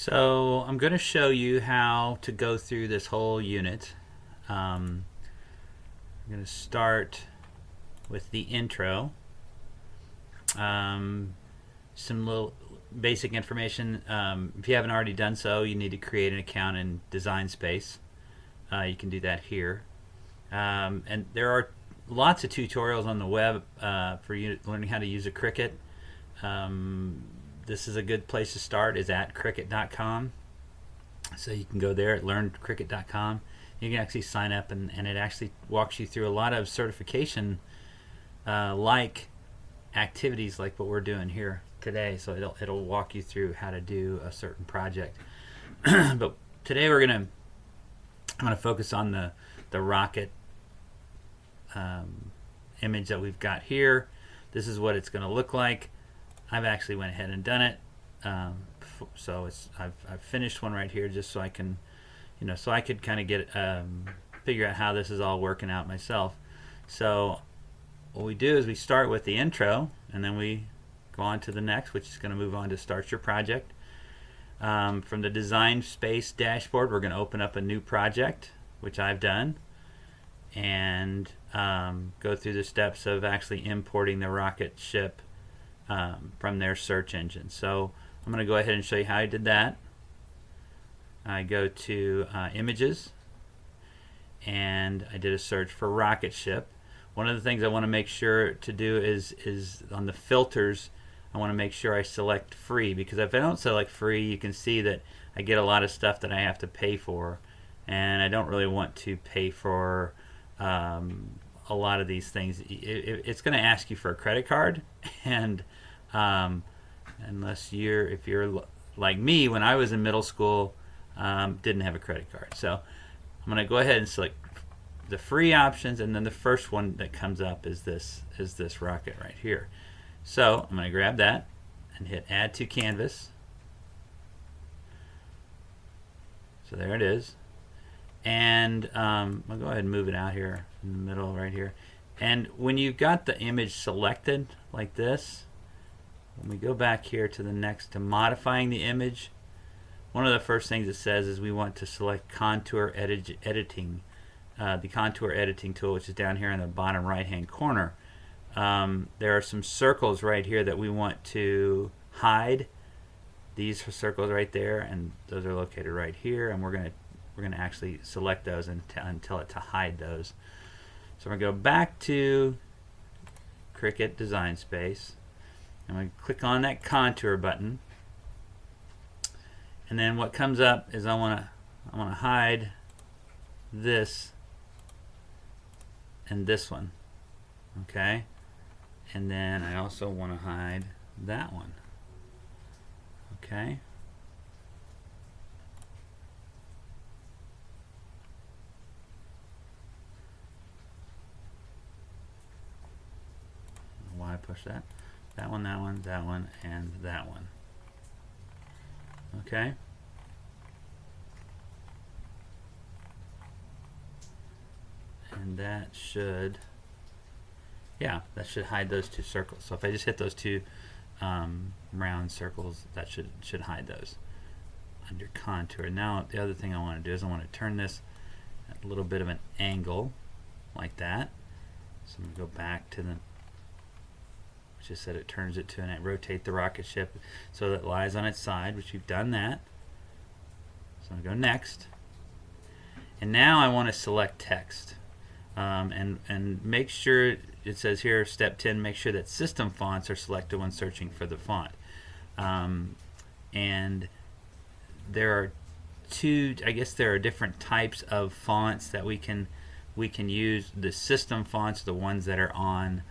So I'm going to show you how to go through this whole unit. I'm going to start with the intro. Some little basic information. If you haven't already done so, you need to create an account in Design Space. You can do that here. And there are lots of tutorials on the web for you learning how to use a Cricut. This is a good place to start, is at Cricut.com. So you can go there at learncricut.com. You can actually sign up, and it actually walks you through a lot of certification like activities like what we're doing here today. So it'll walk you through how to do a certain project. But today I'm gonna focus on the rocket image that we've got here. This is what it's gonna look like. I've actually went ahead and done it. So I've finished one right here just so I can, so I could kind of get figure out how this is all working out myself. So what we do is we start with the intro, and then we go on to the next, which is going to move on to start your project. From the Design Space dashboard, we're going to open up a new project, which I've done, and go through the steps of actually importing the rocket ship from their search engine. So I'm going to go ahead and show you how I did that. I go to images, and I did a search for rocket ship. One of the things I want to make sure to do is on the filters, I want to make sure I select free, because if I don't select free, you can see that I get a lot of stuff that I have to pay for, and I don't really want to pay for a lot of these things. It's going to ask you for a credit card, and if you're like me, when I was in middle school, didn't have a credit card. So I'm going to go ahead and select the free options, and then the first one that comes up is this rocket right here. So I'm going to grab that and hit Add to Canvas. So there it is. And I'll go ahead and move it out here in the middle right here. And when you've got the image selected like this, when we go back here to the next, to modifying the image, one of the first things it says is we want to select contour editing, the contour editing tool, which is down here in the bottom right hand corner. There are some circles right here that we want to hide. These are circles right there, and those are located right here, and we're gonna actually select those and tell it to hide those. So we're gonna go back to Cricut Design Space. I'm going to click on that contour button, and then what comes up is I want to hide this and this one, okay, and then I also want to hide that one, okay. Why I push that? That one, that one, that one, and that one. Okay. And that should, that should hide those two circles. So if I just hit those two round circles, that should hide those under contour. Now the other thing I want to do is I want to turn this at a little bit of an angle like that. So I'm going to go back to the, just said it turns it to, and rotate the rocket ship so that it lies on its side, which we've done that. So I'm going to go next, and now I want to select text, and make sure it says here, step 10, make sure that system fonts are selected when searching for the font. And there are there are different types of fonts that we can use. The system fonts are the ones that are on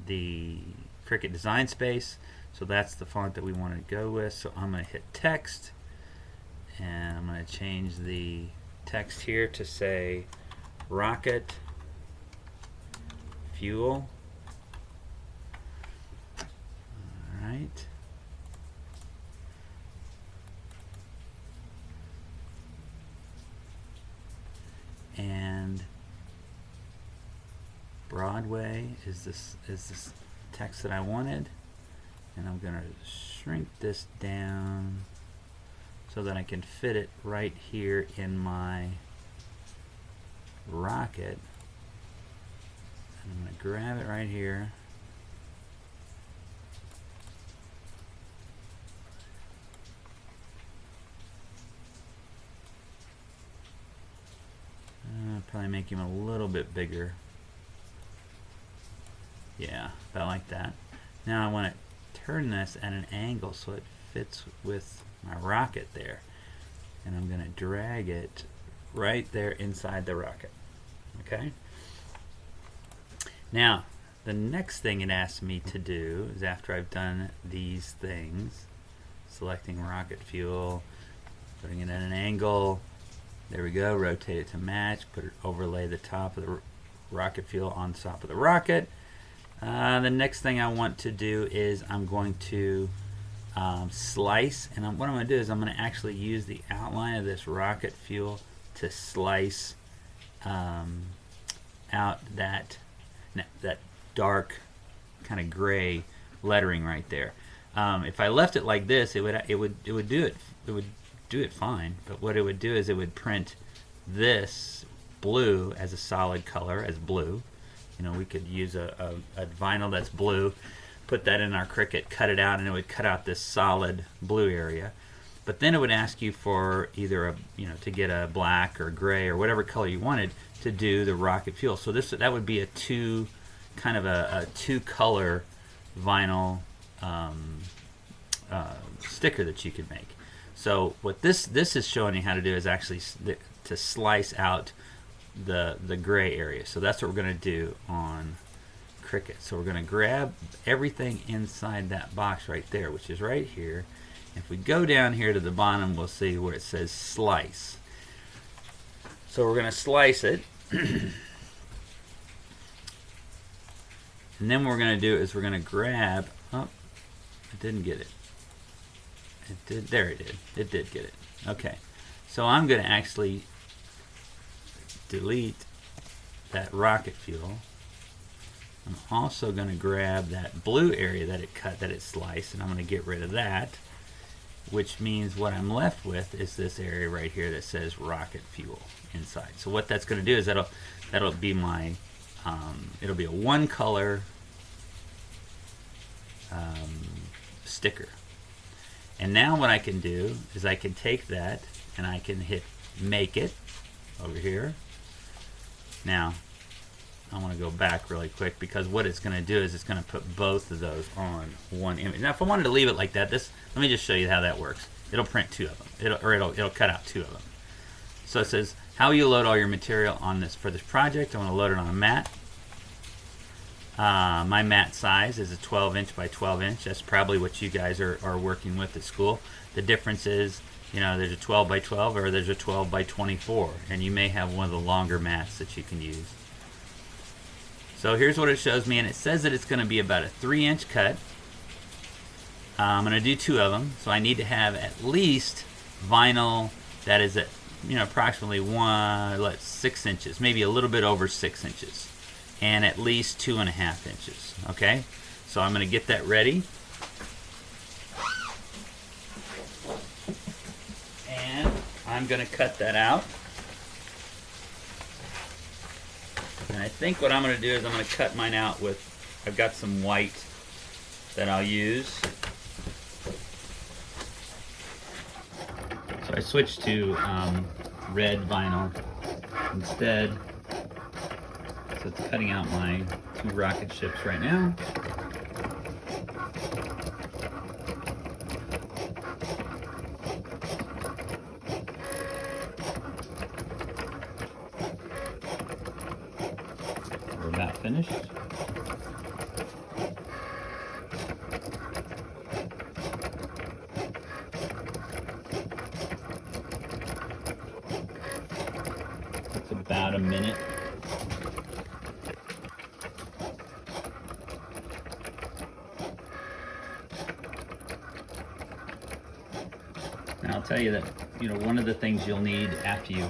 the Cricut Design Space, so that's the font that we want to go with. So I'm going to hit text, and I'm going to change the text here to say rocket fuel. Alright, and Broadway is this text that I wanted, And I'm going to shrink this down so that I can fit it right here in my rocket. And I'm going to grab it right here. Probably make him a little bit bigger. Yeah, about like that. Now I want to turn this at an angle so it fits with my rocket there. And I'm going to drag it right there inside the rocket. Okay? Now, the next thing it asks me to do is, after I've done these things, selecting rocket fuel, putting it at an angle, there we go, rotate it to match, overlay the top of the rocket fuel on top of the rocket. The next thing I want to do is I'm going to slice, and what I'm going to do is I'm going to actually use the outline of this rocket fuel to slice out that dark kind of gray lettering right there. If I left it like this, it would do it fine, but what it would do is it would print this blue as a solid color, as blue. You know, we could use a vinyl that's blue, put that in our Cricut, cut it out, and it would cut out this solid blue area. But then it would ask you for either to get a black or gray or whatever color you wanted to do the rocket fuel. So that would be a two color vinyl sticker that you could make. So what this is showing you how to do is actually to slice out the gray area. So that's what we're going to do on Cricut. So we're going to grab everything inside that box right there, which is right here. If we go down here to the bottom, we'll see where it says slice. So we're going to slice it. And then what we're going to do is we're going to grab, oh, it didn't get it. It did, there it did. It did get it. Okay. So I'm going to actually delete that rocket fuel. I'm also going to grab that blue area that it cut, that it sliced, and I'm going to get rid of that, which means what I'm left with is this area right here that says rocket fuel inside. So what that's going to do is that'll be my it'll be a one color sticker. And now what I can do is I can take that and I can hit make it over here. Now I want to go back really quick, because what it's going to do is it's going to put both of those on one image. Now if I wanted to leave it like that, let me just show you how that works. It'll print two of them. It'll cut out two of them. So it says, how you load all your material on this for this project. I want to load it on a mat. My mat size is a 12-inch by 12-inch. That's probably what you guys are working with at school. The difference is, there's a 12 by 12 or there's a 12 by 24, and you may have one of the longer mats that you can use. So here's what it shows me, and it says that it's going to be about a 3-inch cut. I'm going to do two of them, so I need to have at least vinyl that is at approximately 6 inches, maybe a little bit over 6 inches. And at least 2.5 inches. Okay, so I'm going to get that ready, and I'm going to cut that out. And I think what I'm going to do is I'm going to cut mine out with, I've got some white that I'll use. So I switched to red vinyl instead. So it's cutting out my two rocket ships right now. We're about finished. It's about a minute. And I'll tell you that one of the things you'll need after you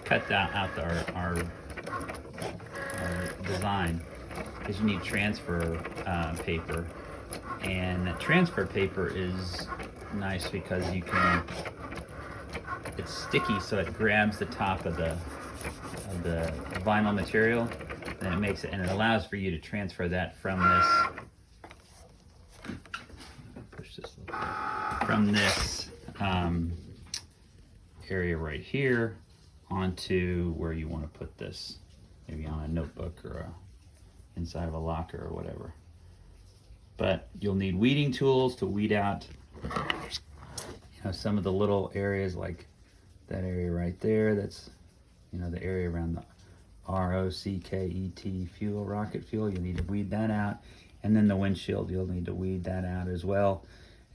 cut out our design is you need transfer paper And transfer paper is nice because you can, it's sticky, so it grabs the top of the vinyl material, and it makes it, and it allows for you to transfer that from this, push this a little bit, from this area right here onto where you want to put this, maybe on a notebook or inside of a locker or whatever. But you'll need weeding tools to weed out, some of the little areas, like that area right there. That's, the area around the ROCKET fuel, rocket fuel. You'll need to weed that out. And then the windshield, you'll need to weed that out as well.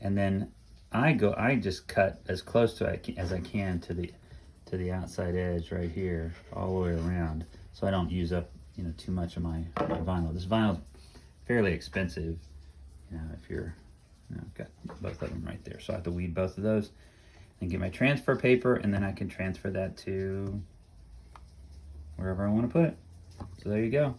And then I just cut as close to as I can to the outside edge right here, all the way around, so I don't use up too much of my vinyl. This vinyl's fairly expensive. If you're, I've got both of them right there, so I have to weed both of those and get my transfer paper, and then I can transfer that to wherever I want to put it. So there you go.